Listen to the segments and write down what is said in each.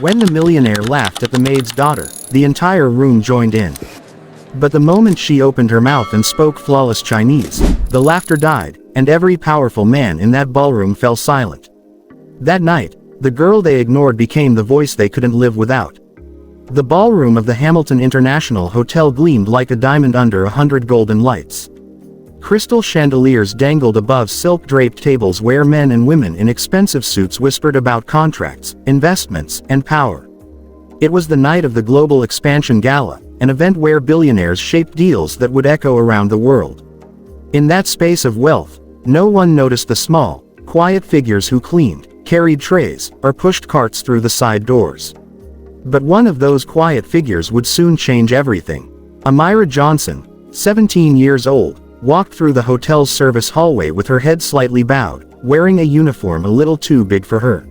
When the millionaire laughed at the maid's daughter, the entire room joined in. But the moment she opened her mouth and spoke flawless Chinese, the laughter died, and every powerful man in that ballroom fell silent. That night, the girl they ignored became the voice they couldn't live without. The ballroom of the Hamilton International Hotel gleamed like a diamond under 100 golden lights. Crystal chandeliers dangled above silk-draped tables where men and women in expensive suits whispered about contracts, investments, and power. It was the night of the Global Expansion Gala, an event where billionaires shaped deals that would echo around the world. In that space of wealth, no one noticed the small, quiet figures who cleaned, carried trays, or pushed carts through the side doors. But one of those quiet figures would soon change everything. Amira Johnson, 17 years old, walked through the hotel's service hallway with her head slightly bowed, wearing a uniform a little too big for her.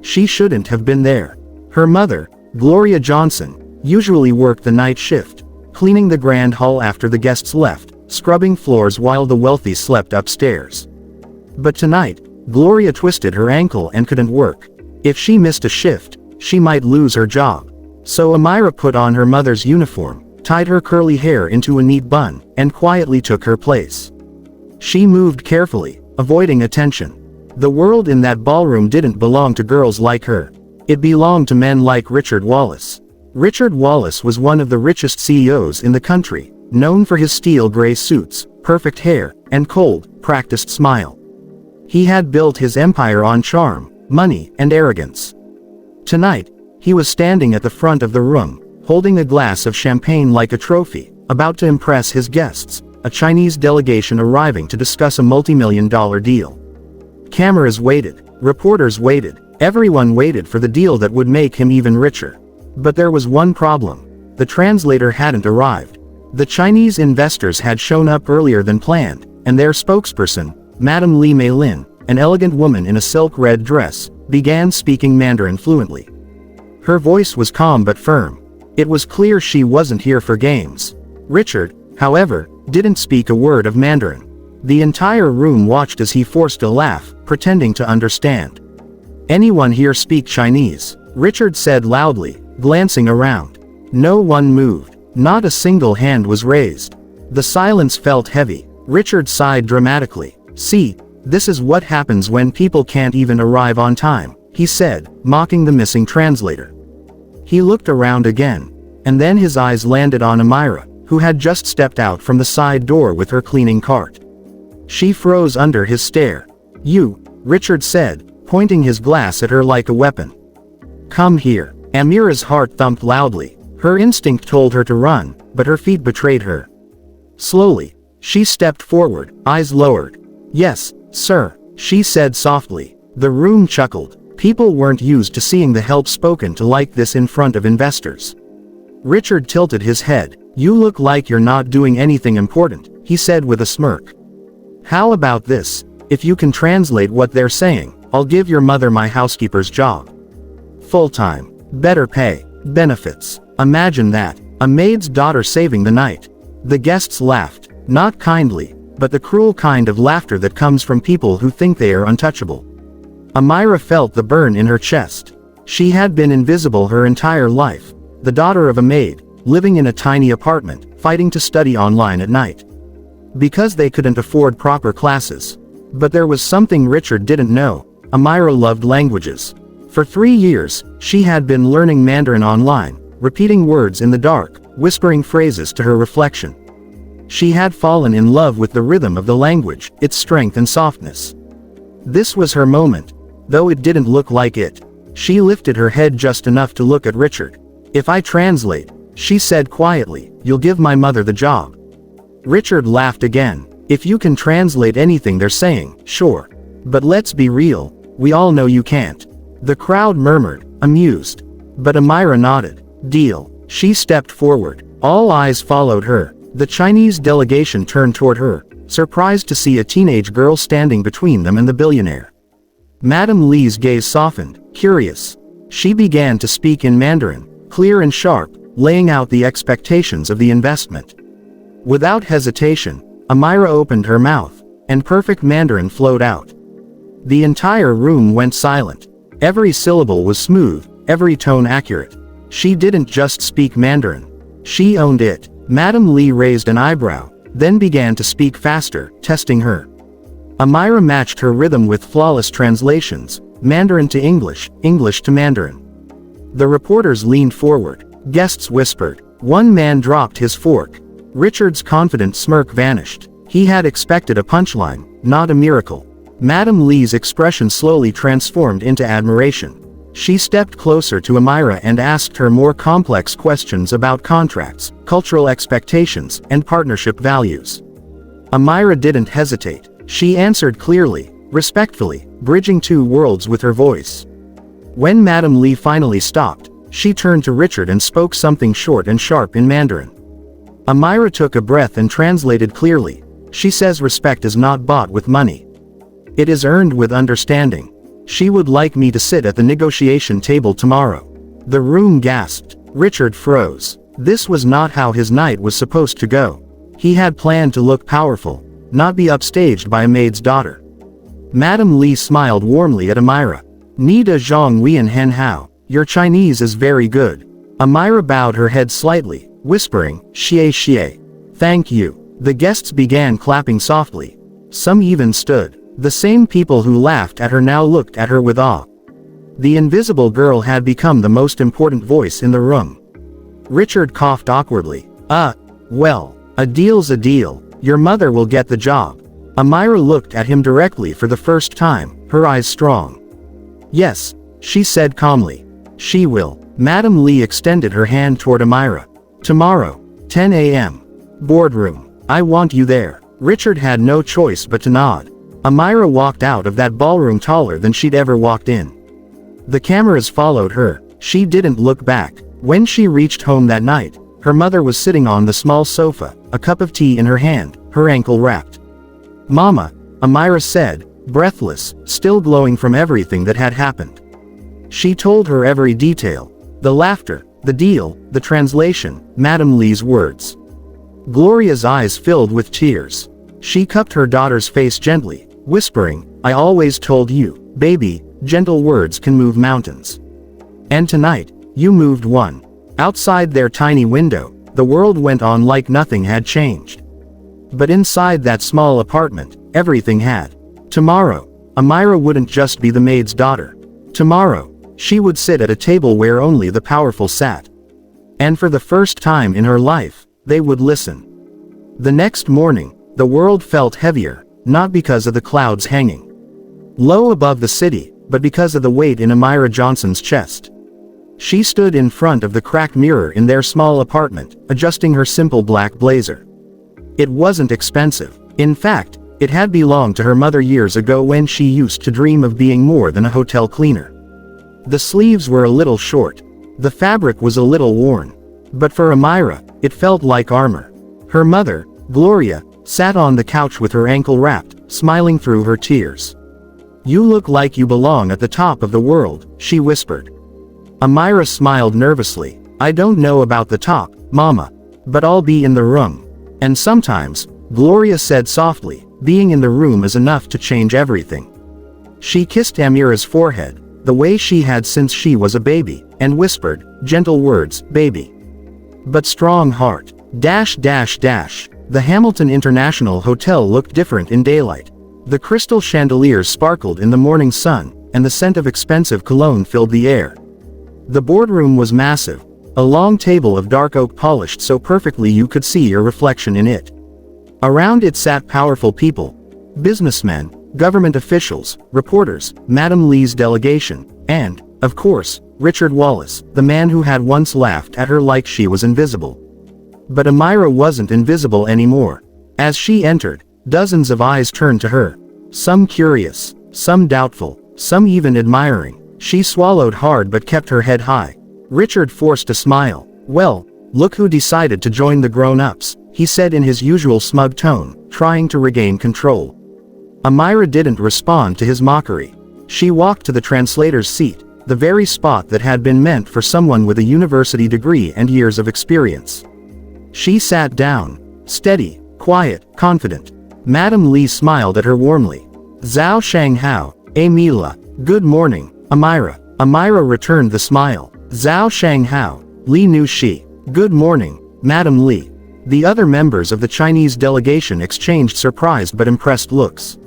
She shouldn't have been there. Her mother, Gloria Johnson, usually worked the night shift, cleaning the grand hall after the guests left, scrubbing floors while the wealthy slept upstairs. But tonight, Gloria twisted her ankle and couldn't work. If she missed a shift, she might lose her job. So Amira put on her mother's uniform, tied her curly hair into a neat bun, and quietly took her place. She moved carefully, avoiding attention. The world in that ballroom didn't belong to girls like her. It belonged to men like Richard Wallace. Richard Wallace was one of the richest CEOs in the country, known for his steel gray suits, perfect hair, and cold, practiced smile. He had built his empire on charm, money, and arrogance. Tonight, he was standing at the front of the room, holding a glass of champagne like a trophy, about to impress his guests, a Chinese delegation arriving to discuss a multi-million-dollar deal. Cameras waited, reporters waited, everyone waited for the deal that would make him even richer. But there was one problem. The translator hadn't arrived. The Chinese investors had shown up earlier than planned, and their spokesperson, Madame Li Meilin, an elegant woman in a silk red dress, began speaking Mandarin fluently. Her voice was calm but firm. It was clear she wasn't here for games. Richard, however, didn't speak a word of Mandarin. The entire room watched as he forced a laugh, pretending to understand. "Anyone here speak Chinese?" Richard said loudly, glancing around. No one moved. Not a single hand was raised. The silence felt heavy. Richard sighed dramatically. "See, this is what happens when people can't even arrive on time," he said, mocking the missing translator. He looked around again. And then his eyes landed on Amira, who had just stepped out from the side door with her cleaning cart. She froze under his stare. "You," Richard said, pointing his glass at her like a weapon. "Come here." Amira's heart thumped loudly. Her instinct told her to run, but her feet betrayed her. Slowly, she stepped forward, eyes lowered. "Yes, sir," she said softly. The room chuckled. People weren't used to seeing the help spoken to like this in front of investors. Richard tilted his head. "You look like you're not doing anything important," he said with a smirk. "How about this? If you can translate what they're saying, I'll give your mother my housekeeper's job. Full-time, better pay, benefits. Imagine that. A maid's daughter saving the night." The guests laughed, not kindly, but the cruel kind of laughter that comes from people who think they are untouchable. Amira felt the burn in her chest. She had been invisible her entire life, the daughter of a maid, living in a tiny apartment, fighting to study online at night. Because they couldn't afford proper classes. But there was something Richard didn't know. Amira loved languages. For 3 years, she had been learning Mandarin online, repeating words in the dark, whispering phrases to her reflection. She had fallen in love with the rhythm of the language, its strength and softness. This was her moment, though it didn't look like it. She lifted her head just enough to look at Richard. "If I translate," she said quietly, "you'll give my mother the job." Richard laughed again. "If you can translate anything they're saying, sure. But let's be real, we all know you can't." The crowd murmured, amused. But Amira nodded. "Deal." She stepped forward. All eyes followed her. The Chinese delegation turned toward her, surprised to see a teenage girl standing between them and the billionaire. Madame Li's gaze softened, curious. She began to speak in Mandarin, clear and sharp, laying out the expectations of the investment. Without hesitation, Amira opened her mouth, and perfect Mandarin flowed out. The entire room went silent. Every syllable was smooth, every tone accurate. She didn't just speak Mandarin. She owned it. Madam Li raised an eyebrow, then began to speak faster, testing her. Amira matched her rhythm with flawless translations, Mandarin to English, English to Mandarin. The reporters leaned forward. Guests whispered. One man dropped his fork. Richard's confident smirk vanished. He had expected a punchline, not a miracle. Madam Li's expression slowly transformed into admiration. She stepped closer to Amira and asked her more complex questions about contracts, cultural expectations, and partnership values. Amira didn't hesitate. She answered clearly, respectfully, bridging two worlds with her voice. When Madam Li finally stopped, she turned to Richard and spoke something short and sharp in Mandarin. Amira took a breath and translated clearly. She says respect is not bought with money. It is earned with understanding. She would like me to sit at the negotiation table tomorrow. The room gasped. Richard froze. This was not how his night was supposed to go. He had planned to look powerful, not be upstaged by a maid's daughter. Madam Li smiled warmly at Amira. Ni de zhong wian hen hao. Your Chinese is very good. Amira bowed her head slightly, whispering, xie xie. Thank you. The guests began clapping softly. Some even stood. The same people who laughed at her now looked at her with awe. The invisible girl had become the most important voice in the room. Richard coughed awkwardly. Well, a deal's a deal. Your mother will get the job. Amira looked at him directly for the first time, her eyes strong. Yes, she said calmly. She will. Madam Li extended her hand toward Amira. Tomorrow, 10 a.m. Boardroom. I want you there. Richard had no choice but to nod. Amira walked out of that ballroom taller than she'd ever walked in. The cameras followed her. She didn't look back. When she reached home that night, her mother was sitting on the small sofa, a cup of tea in her hand, her ankle wrapped. Mama, Amira said, breathless, still glowing from everything that had happened. She told her every detail. The laughter, the deal, the translation, Madam Li's words. Gloria's eyes filled with tears. She cupped her daughter's face gently, whispering, I always told you, baby, gentle words can move mountains. And tonight, you moved one. Outside their tiny window, the world went on like nothing had changed. But inside that small apartment, everything had. Tomorrow, Amira wouldn't just be the maid's daughter. Tomorrow, she would sit at a table where only the powerful sat. And for the first time in her life, they would listen. The next morning, the world felt heavier, not because of the clouds hanging low above the city, but because of the weight in Amira Johnson's chest. She stood in front of the cracked mirror in their small apartment, adjusting her simple black blazer. It wasn't expensive. In fact, it had belonged to her mother years ago when she used to dream of being more than a hotel cleaner. The sleeves were a little short. The fabric was a little worn. But for Amira, it felt like armor. Her mother, Gloria, sat on the couch with her ankle wrapped, smiling through her tears. You look like you belong at the top of the world, she whispered. Amira smiled nervously. I don't know about the top, Mama. But I'll be in the room. And sometimes, Gloria said softly, being in the room is enough to change everything. She kissed Amira's forehead, the way she had since she was a baby, and whispered, gentle words, baby. But strong heart. The Hamilton International Hotel looked different in daylight. The crystal chandeliers sparkled in the morning sun, and the scent of expensive cologne filled the air. The boardroom was massive, a long table of dark oak polished so perfectly you could see your reflection in it. Around it sat powerful people, businessmen, government officials, reporters, Madam Li's delegation, and, of course, Richard Wallace, the man who had once laughed at her like she was invisible. But Amira wasn't invisible anymore. As she entered, dozens of eyes turned to her. Some curious, some doubtful, some even admiring. She swallowed hard but kept her head high. Richard forced a smile. Well, look who decided to join the grown-ups, he said in his usual smug tone, trying to regain control. Amira didn't respond to his mockery. She walked to the translator's seat, the very spot that had been meant for someone with a university degree and years of experience. She sat down, steady, quiet, confident. Madam Li smiled at her warmly. Zhao Shanghao, Mila, good morning, Amira. Amira returned the smile. Zhao Shanghao, Li knew she. Good morning, Madam Li. The other members of the Chinese delegation exchanged surprised but impressed looks.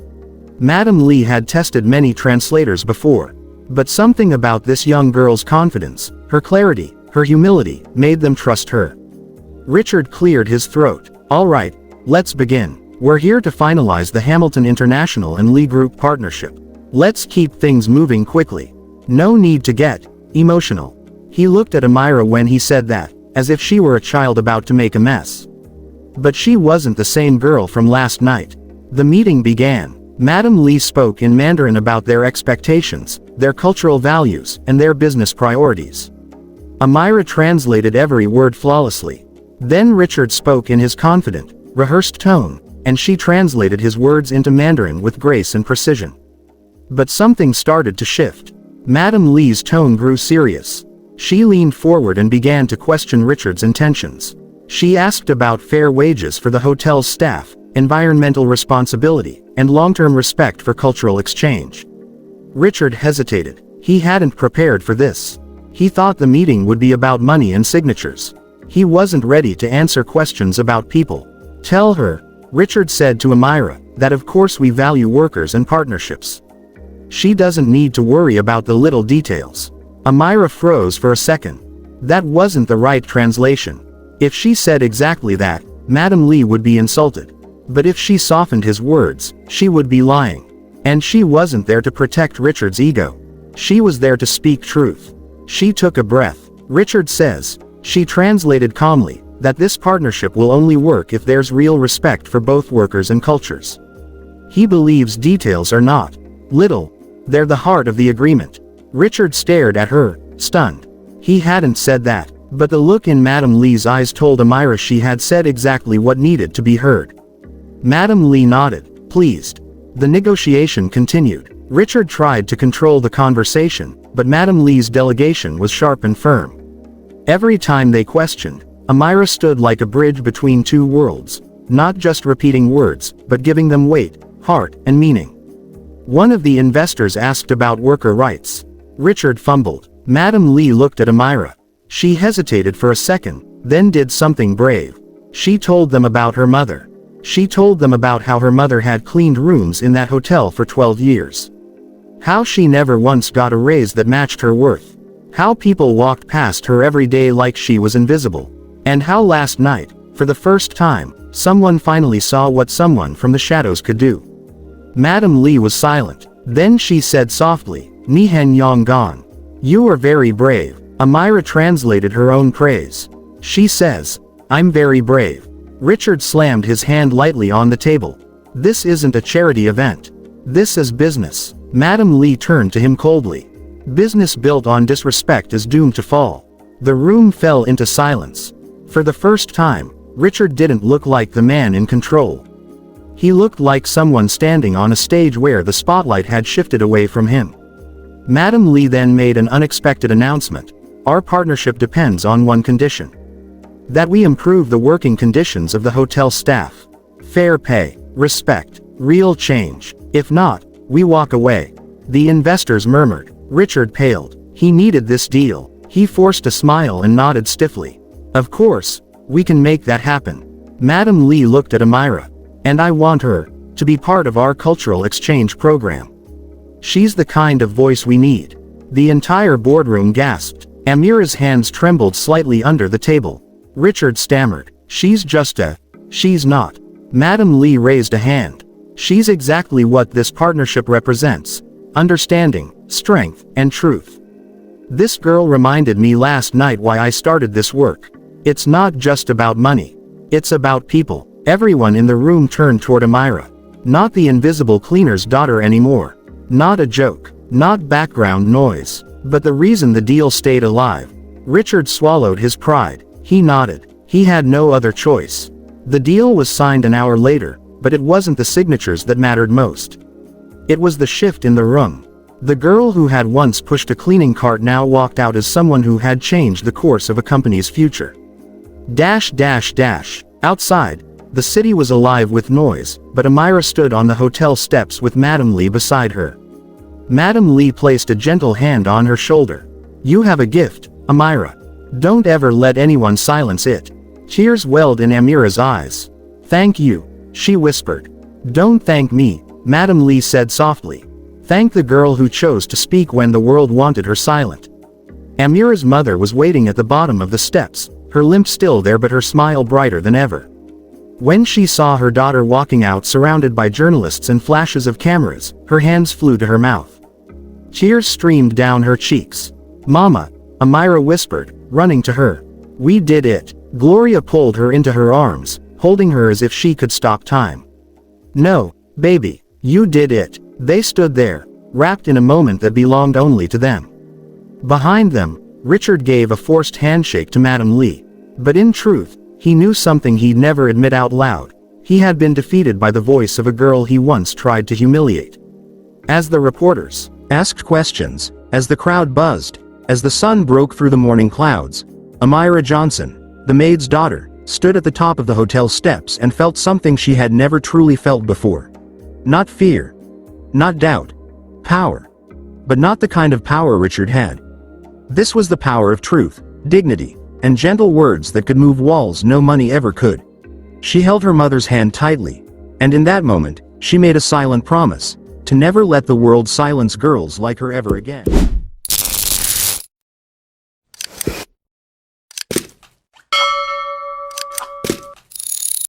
Madam Li had tested many translators before. But something about this young girl's confidence, her clarity, her humility, made them trust her. Richard cleared his throat. All right, let's begin. We're here to finalize the Hamilton International and Lee Group partnership. Let's keep things moving quickly. No need to get emotional. He looked at Amira when he said that, as if she were a child about to make a mess. But she wasn't the same girl from last night. The meeting began. Madam Li spoke in Mandarin about their expectations, their cultural values, and their business priorities. Amira translated every word flawlessly. Then Richard spoke in his confident, rehearsed tone, and she translated his words into Mandarin with grace and precision. But something started to shift. Madam Li's tone grew serious. She leaned forward and began to question Richard's intentions. She asked about fair wages for the hotel's staff, environmental responsibility, and long-term respect for cultural exchange. Richard hesitated. He hadn't prepared for this. He thought the meeting would be about money and signatures. He wasn't ready to answer questions about people. Tell her, Richard said to Amira, that of course we value workers and partnerships. She doesn't need to worry about the little details. Amira froze for a second. That wasn't the right translation. If she said exactly that, Madam Li would be insulted. But if she softened his words, she would be lying. And she wasn't there to protect Richard's ego. She was there to speak truth. She took a breath. Richard says, she translated calmly, that this partnership will only work if there's real respect for both workers and cultures. He believes details are not little. They're the heart of the agreement. Richard stared at her, stunned. He hadn't said that, but the look in Madam Li's eyes told Amira she had said exactly what needed to be heard. Madam Li nodded, pleased. The negotiation continued. Richard tried to control the conversation, but Madam Li's delegation was sharp and firm. Every time they questioned, Amira stood like a bridge between two worlds, not just repeating words, but giving them weight, heart, and meaning. One of the investors asked about worker rights. Richard fumbled. Madam Li looked at Amira. She hesitated for a second, then did something brave. She told them about her mother. She told them about how her mother had cleaned rooms in that hotel for 12 years. How she never once got a raise that matched her worth. How people walked past her every day like she was invisible. And how last night, for the first time, someone finally saw what someone from the shadows could do. Madam Li was silent. Then she said softly, Nihen Yonggan. You are very brave. Amira translated her own praise. She says, I'm very brave. Richard slammed his hand lightly on the table. This isn't a charity event. This is business. Madam Li turned to him coldly. Business built on disrespect is doomed to fall. The room fell into silence. For the first time, Richard didn't look like the man in control. He looked like someone standing on a stage where the spotlight had shifted away from him. Madam Li then made an unexpected announcement. Our partnership depends on one condition. That we improve the working conditions of the hotel staff. Fair pay, respect, real change. If not, we walk away. The investors murmured. Richard paled. He needed this deal. He forced a smile and nodded stiffly. Of course, we can make that happen. Madam Li looked at Amira. And I want her to be part of our cultural exchange program. She's the kind of voice we need. The entire boardroom gasped. Amira's hands trembled slightly under the table. Richard stammered. She's not. Madam Li raised a hand. She's exactly what this partnership represents. Understanding, strength, and truth. This girl reminded me last night why I started this work. It's not just about money. It's about people. Everyone in the room turned toward Amira. Not the invisible cleaner's daughter anymore. Not a joke. Not background noise. But the reason the deal stayed alive. Richard swallowed his pride. He nodded. He had no other choice. The deal was signed an hour later, but it wasn't the signatures that mattered most. It was the shift in the room. The girl who had once pushed a cleaning cart now walked out as someone who had changed the course of a company's future. Outside, the city was alive with noise, but Amira stood on the hotel steps with Madam Li beside her. Madam Lee placed a gentle hand on her shoulder. "You have a gift, Amira. Don't ever let anyone silence it." Tears welled in Amira's eyes. "Thank you," she whispered. "Don't thank me," Madam Lee said softly. "Thank the girl who chose to speak when the world wanted her silent." Amira's mother was waiting at the bottom of the steps, her limp still there but her smile brighter than ever. When she saw her daughter walking out surrounded by journalists and flashes of cameras, her hands flew to her mouth. Tears streamed down her cheeks. "Mama," Amira whispered, running to her. "We did it." Gloria pulled her into her arms, holding her as if she could stop time. "No, baby, you did it." They stood there, wrapped in a moment that belonged only to them. Behind them, Richard gave a forced handshake to Madam Lee. But in truth, he knew something he'd never admit out loud. He had been defeated by the voice of a girl he once tried to humiliate. As the reporters asked questions, as the crowd buzzed, as the sun broke through the morning clouds, Amira Johnson, the maid's daughter, stood at the top of the hotel steps and felt something she had never truly felt before. Not fear. Not doubt. Power. But not the kind of power Richard had. This was the power of truth, dignity, and gentle words that could move walls no money ever could. She held her mother's hand tightly, and in that moment, she made a silent promise, to never let the world silence girls like her ever again.